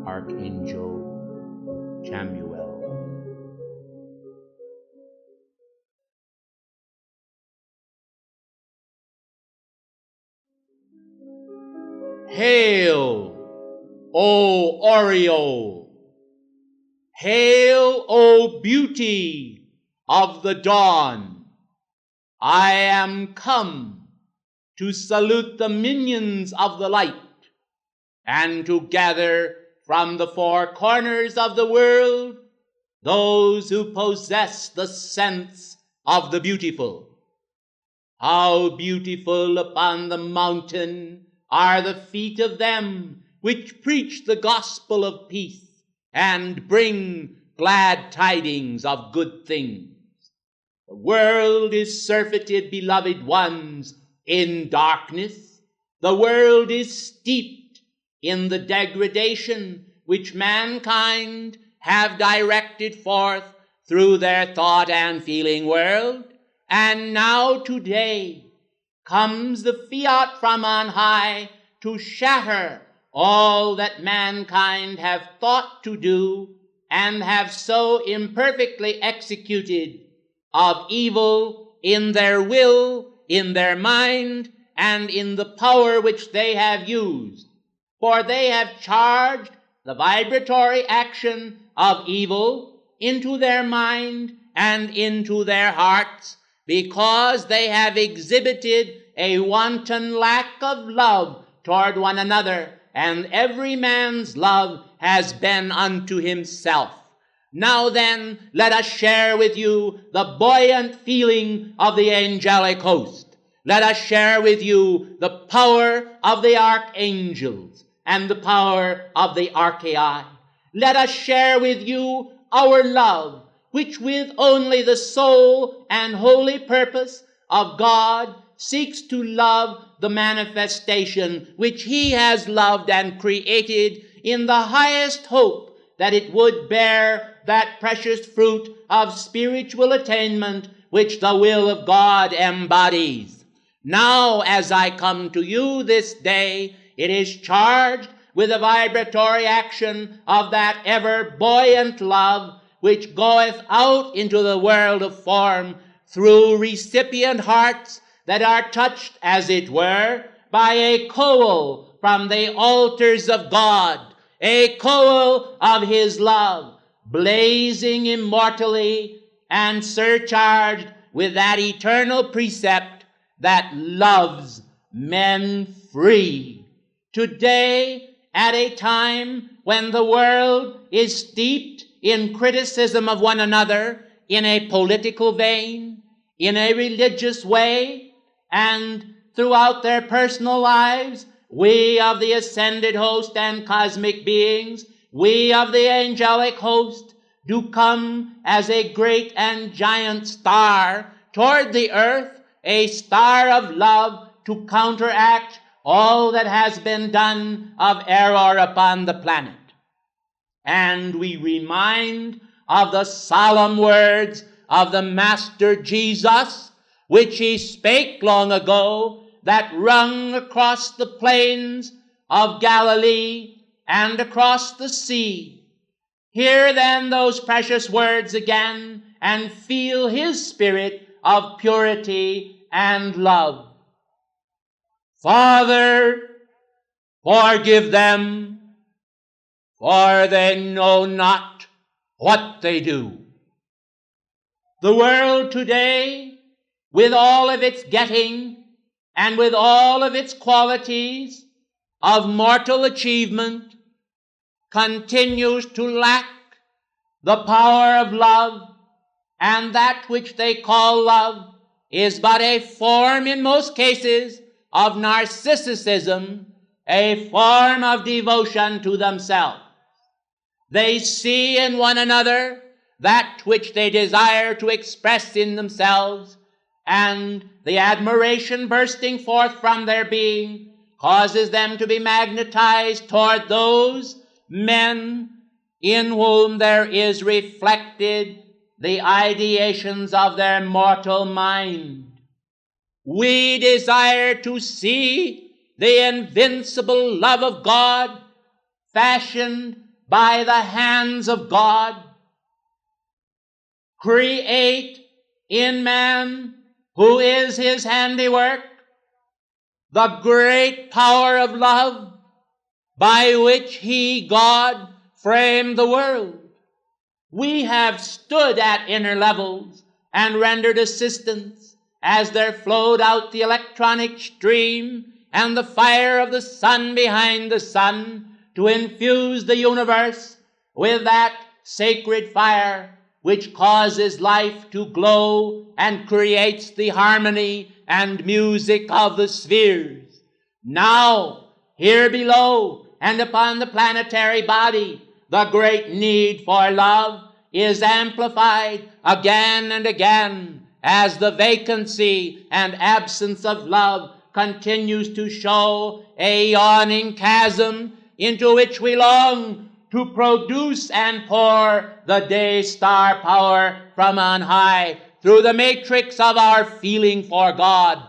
Archangel Chamouil. Hail, O aureole! Hail, O beauty of the dawn! I am come to salute the minions of the light and to gather from the four corners of the world those who possess the sense of the beautiful. How beautiful upon the mountain are the feet of them which preach the gospel of peace and bring glad tidings of good things. The world is surfeited, beloved ones, in darkness. The world is steeped in the degradation which mankind have directed forth through their thought and feeling world. And now today comes the fiat from on high to shatter all that mankind have thought to do and have so imperfectly executed of evil in their will, in their mind, and in the power which they have used. For they have charged the vibratory action of evil into their mind and into their hearts, because they have exhibited a wanton lack of love toward one another, and every man's love has been unto himself. Now then, let us share with you the buoyant feeling of the angelic host. Let us share with you the power of the archangels and the power of the archai. Let us share with you our love, which with only the sole and holy purpose of God seeks to love the manifestation which he has loved and created in the highest hope that it would bear that precious fruit of spiritual attainment which the will of God embodies. Now, as I come to you this day, it is charged with the vibratory action of that ever buoyant love which goeth out into the world of form through recipient hearts that are touched, as it were, by a coal from the altars of God, a coal of his love, blazing immortally and surcharged with that eternal precept that loves men free. Today, at a time when the world is steeped in criticism of one another in a political vein, in a religious way, and throughout their personal lives, we of the ascended host and cosmic beings, we of the angelic host, do come as a great and giant star toward the earth, a star of love to counteract all that has been done of error upon the planet. And we remind of the solemn words of the Master Jesus, which he spake long ago, that rung across the plains of Galilee and across the sea. Hear then those precious words again and feel his spirit of purity and love. Father, forgive them, for they know not what they do. The world today, with all of its getting and with all of its qualities of mortal achievement, continues to lack the power of love, and that which they call love is but a form, in most cases, of narcissism, a form of devotion to themselves. They see in one another that which they desire to express in themselves, and the admiration bursting forth from their being causes them to be magnetized toward those men in whom there is reflected the ideations of their mortal mind. We desire to see the invincible love of God fashioned by the hands of God, create in man, who is his handiwork, the great power of love by which he, God, framed the world. We have stood at inner levels and rendered assistance as there flowed out the electronic stream and the fire of the sun behind the sun to infuse the universe with that sacred fire which causes life to glow and creates the harmony and music of the spheres. Now, here below and upon the planetary body, the great need for love is amplified again and again as the vacancy and absence of love continues to show a yawning chasm into which we long to produce and pour the day star power from on high through the matrix of our feeling for God,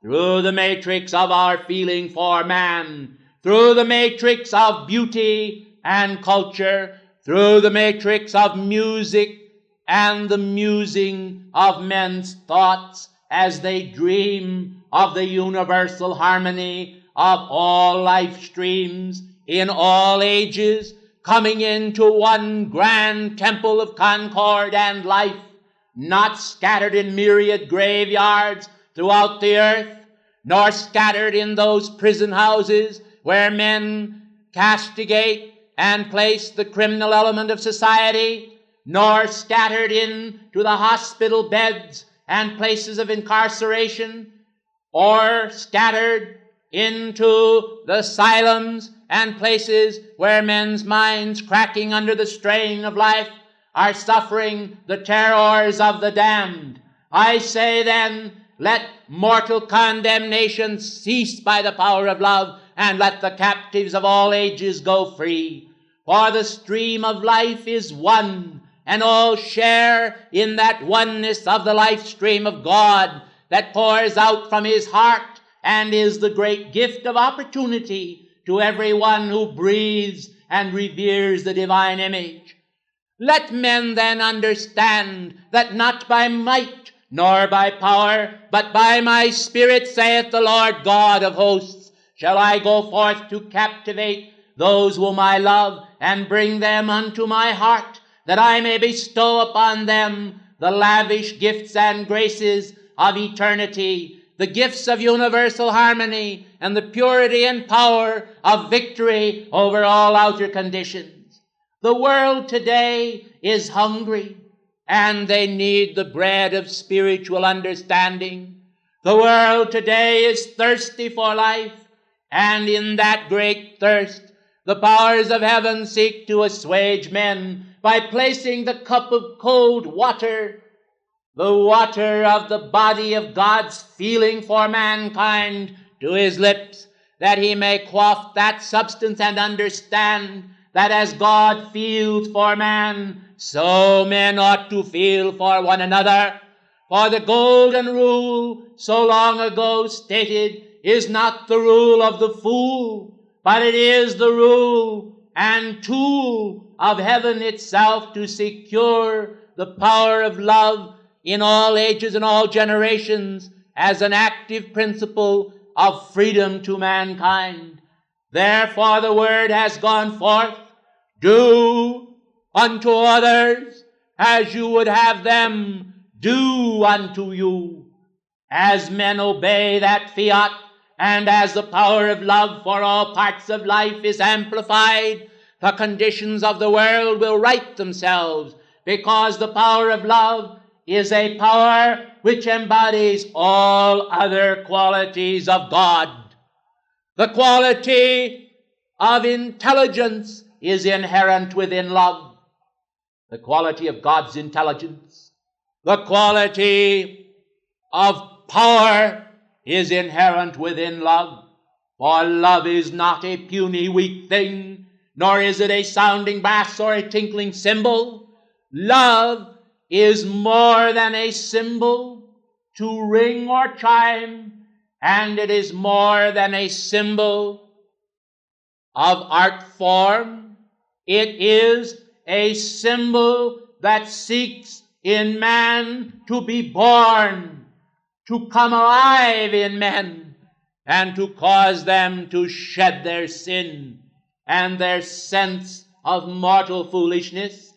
through the matrix of our feeling for man, through the matrix of beauty and culture, through the matrix of music and the musing of men's thoughts as they dream of the universal harmony of all life streams in all ages, coming into one grand temple of concord and life, not scattered in myriad graveyards throughout the earth, nor scattered in those prison houses where men castigate and place the criminal element of society, nor scattered into the hospital beds and places of incarceration, or scattered into the asylums and places where men's minds, cracking under the strain of life, are suffering the terrors of the damned. I say then, let mortal condemnation cease by the power of love, and let the captives of all ages go free. For the stream of life is one, and all share in that oneness of the life stream of God that pours out from his heart and is the great gift of opportunity to everyone who breathes and reveres the divine image. Let men then understand that not by might nor by power, but by my Spirit, saith the Lord God of hosts, shall I go forth to captivate those whom I love and bring them unto my heart, that I may bestow upon them the lavish gifts and graces of eternity, the gifts of universal harmony, and the purity and power of victory over all outer conditions. The world today is hungry, and they need the bread of spiritual understanding. The world today is thirsty for life, and in that great thirst, the powers of heaven seek to assuage men by placing the cup of cold water, the water of the body of God's feeling for mankind, to his lips, that he may quaff that substance and understand that as God feels for man, so men ought to feel for one another. For the golden rule, so long ago stated, is not the rule of the fool, but it is the rule and tool of heaven itself to secure the power of love in all ages and all generations as an active principle of freedom to mankind. Therefore the word has gone forth, do unto others as you would have them do unto you. As men obey that fiat, and as the power of love for all parts of life is amplified, the conditions of the world will right themselves, because the power of love is a power which embodies all other qualities of God. The quality of intelligence is inherent within love. The quality of God's intelligence, the quality of power is inherent within love. For love is not a puny, weak thing, nor is it a sounding brass or a tinkling cymbal. Love is more than a symbol to ring or chime, and it is more than a symbol of art form. It is a symbol that seeks in man to be born, to come alive in men, and to cause them to shed their sin and their sense of mortal foolishness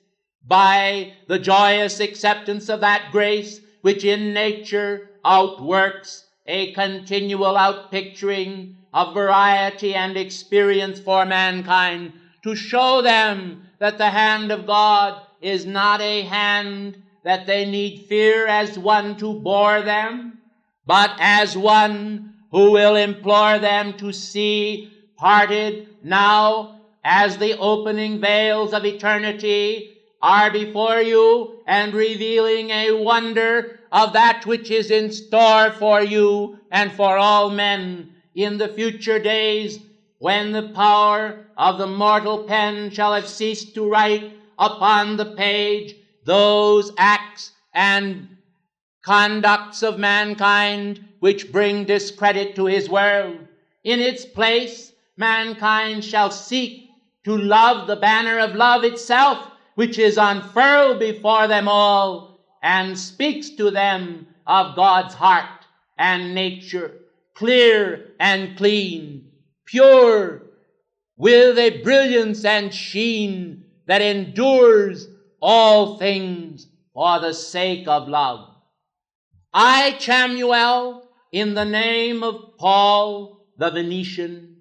by the joyous acceptance of that grace which in nature outworks a continual outpicturing of variety and experience for mankind, to show them that the hand of God is not a hand that they need fear as one to bore them, but as one who will implore them to see parted now as the opening veils of eternity are before you and revealing a wonder of that which is in store for you and for all men in the future days, when the power of the mortal pen shall have ceased to write upon the page those acts and conducts of mankind which bring discredit to his world. In its place, mankind shall seek to love the banner of love itself, which is unfurled before them all and speaks to them of God's heart and nature, clear and clean, pure, with a brilliance and sheen that endures all things for the sake of love. I, Chamuel, in the name of Paul the Venetian,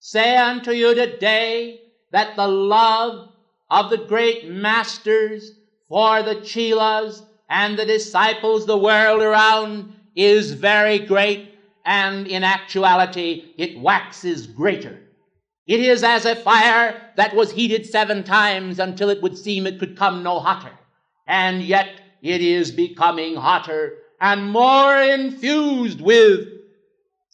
say unto you today that the love of the great masters for the chelas and the disciples the world around is very great, and in actuality it waxes greater. It is as a fire that was heated 7 times until it would seem it could come no hotter, and yet it is becoming hotter and more infused with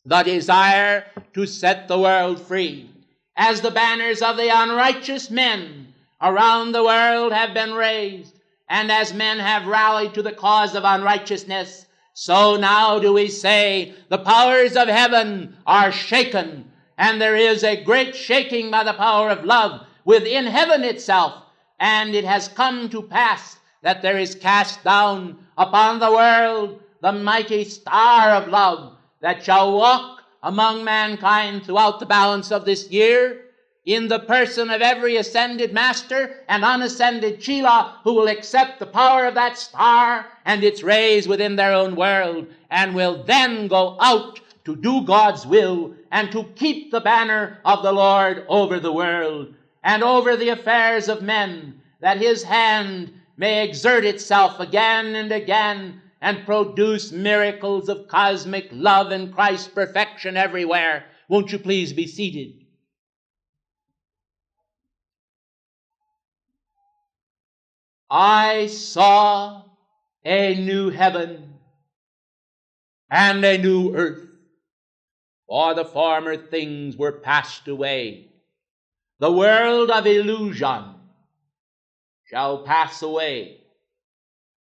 the desire to set the world free. As the banners of the unrighteous men around the world have been raised, and as men have rallied to the cause of unrighteousness, so now do we say the powers of heaven are shaken, and there is a great shaking by the power of love within heaven itself, and it has come to pass that there is cast down upon the world the mighty star of love that shall walk among mankind throughout the balance of this year, in the person of every ascended master and unascended chela who will accept the power of that star and its rays within their own world, and will then go out to do God's will and to keep the banner of the Lord over the world and over the affairs of men, that his hand may exert itself again and again and produce miracles of cosmic love and Christ's perfection everywhere. Won't you please be seated? I saw a new heaven and a new earth, for the former things were passed away. The world of illusion shall pass away,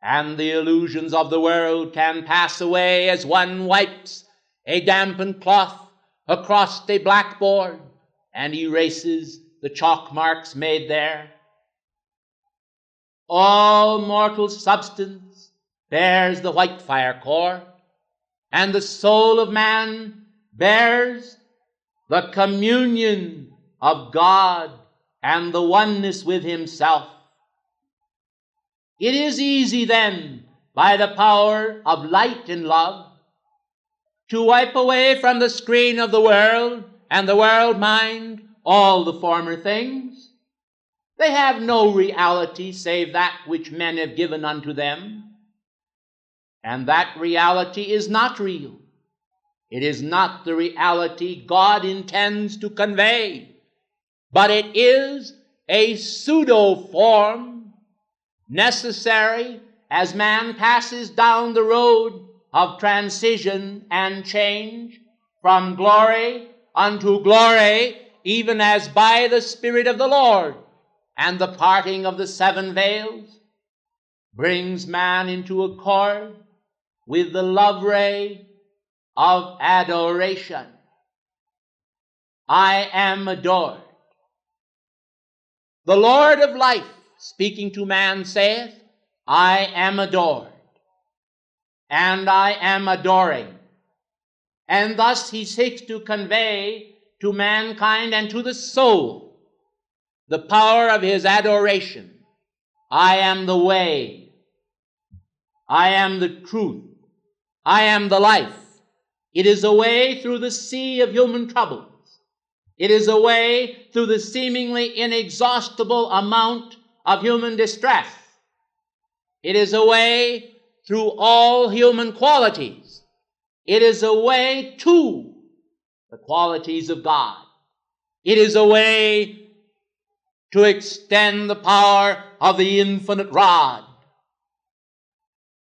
and the illusions of the world can pass away as one wipes a dampened cloth across a blackboard and erases the chalk marks made there. All mortal substance bears the white fire core, and the soul of man bears the communion of God and the oneness with himself. It is easy then, by the power of light and love, to wipe away from the screen of the world and the world mind all the former things. They have no reality save that which men have given unto them. And that reality is not real. It is not the reality God intends to convey, but it is a pseudo-form necessary as man passes down the road of transition and change from glory unto glory, even as by the Spirit of the Lord and the parting of the 7 veils brings man into accord with the love ray of adoration. I am adored. The Lord of life, speaking to man, saith, I am adored, and I am adoring. And thus he seeks to convey to mankind and to the soul the power of his adoration. I am the way. I am the truth. I am the life. It is a way through the sea of human troubles. It is a way through the seemingly inexhaustible amount of human distress. It is a way through all human qualities. It is a way to the qualities of God. It is a way to extend the power of the infinite rod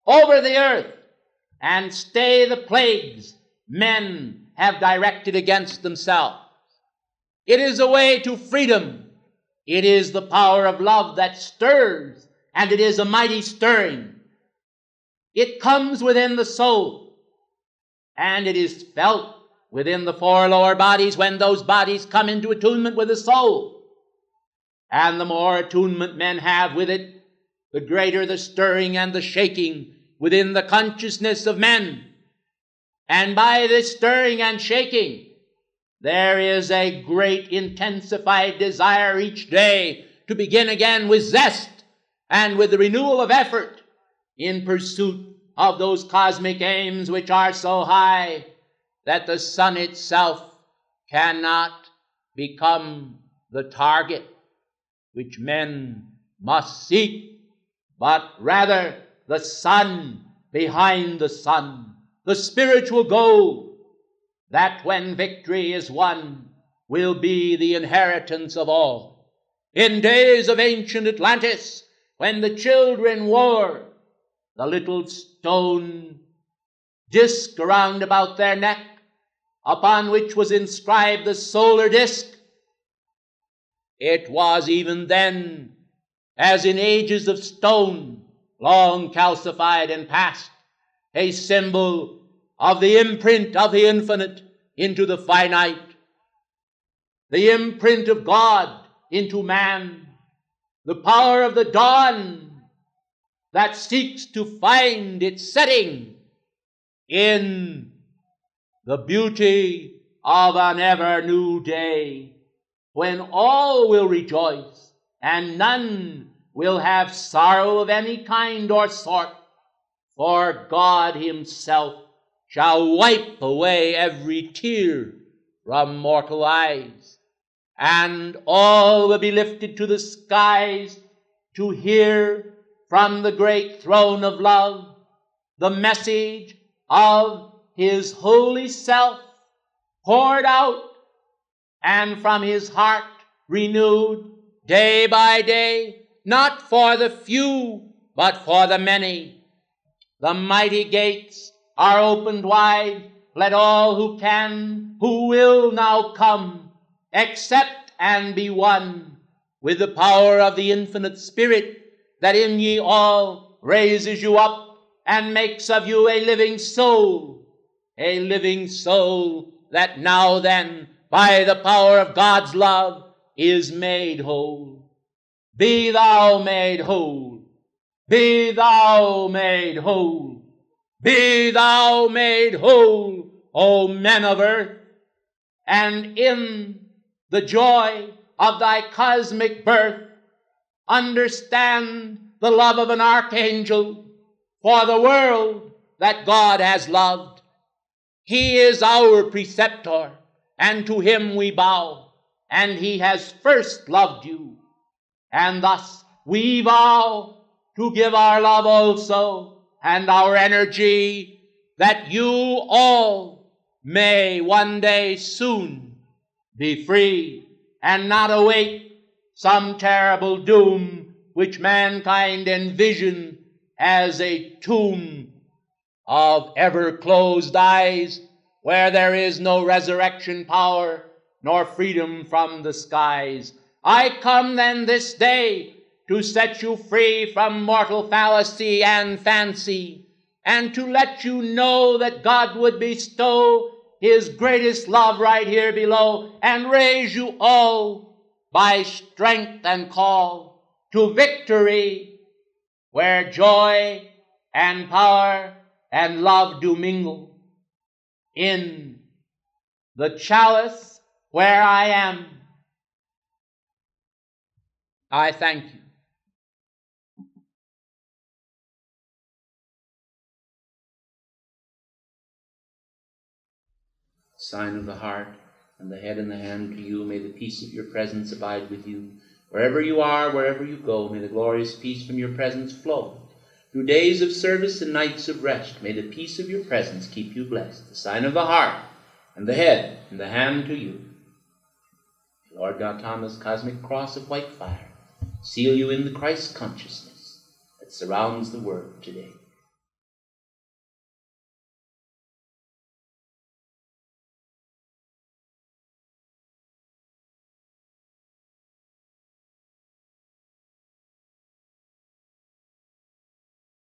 over the earth and stay the plagues men have directed against themselves. It is a way to freedom. It is the power of love that stirs, and it is a mighty stirring. It comes within the soul, and it is felt within the four lower bodies when those bodies come into attunement with the soul. And the more attunement men have with it, the greater the stirring and the shaking within the consciousness of men. And by this stirring and shaking, there is a great intensified desire each day to begin again with zest and with the renewal of effort in pursuit of those cosmic aims which are so high that the sun itself cannot become the target which men must seek, but rather the sun behind the sun, the spiritual goal that when victory is won will be the inheritance of all. In days of ancient Atlantis, when the children wore the little stone disc around about their neck, upon which was inscribed the solar disc, it was even then, as in ages of stone, long calcified and past, a symbol of the imprint of the infinite into the finite, the imprint of God into man, the power of the dawn that seeks to find its setting in the beauty of an ever new day, when all will rejoice and none will have sorrow of any kind or sort, for God himself shall wipe away every tear from mortal eyes, and all will be lifted to the skies to hear from the great throne of love the message of his holy self poured out and from his heart renewed day by day, not for the few, but for the many. The mighty gates are opened wide. Let all who can, who will now come, accept and be one with the power of the infinite Spirit that in ye all raises you up and makes of you a living soul that now then, by the power of God's love, is made whole. Be thou made whole. Be thou made whole. Be thou made whole, O men of earth, and in the joy of thy cosmic birth, understand the love of an archangel for the world that God has loved. He is our preceptor, and to him we bow, and he has first loved you. And thus we vow to give our love also and our energy, that you all may one day soon be free and not await some terrible doom which mankind envision as a tomb of ever-closed eyes, where there is no resurrection power nor freedom from the skies. I come then this day to set you free from mortal fallacy and fancy, and to let you know that God would bestow his greatest love right here below and raise you all by strength and call to victory, where joy and power and love do mingle. In the chalice where I am, I thank you. Sign of the heart and the head and the hand to you. May the peace of your presence abide with you. Wherever you are, wherever you go, may the glorious peace from your presence flow. Through days of service and nights of rest, may the peace of your presence keep you blessed. The sign of the heart and the head and the hand to you. Lord God Thomas, cosmic cross of white fire, seal you in the Christ consciousness that surrounds the world today.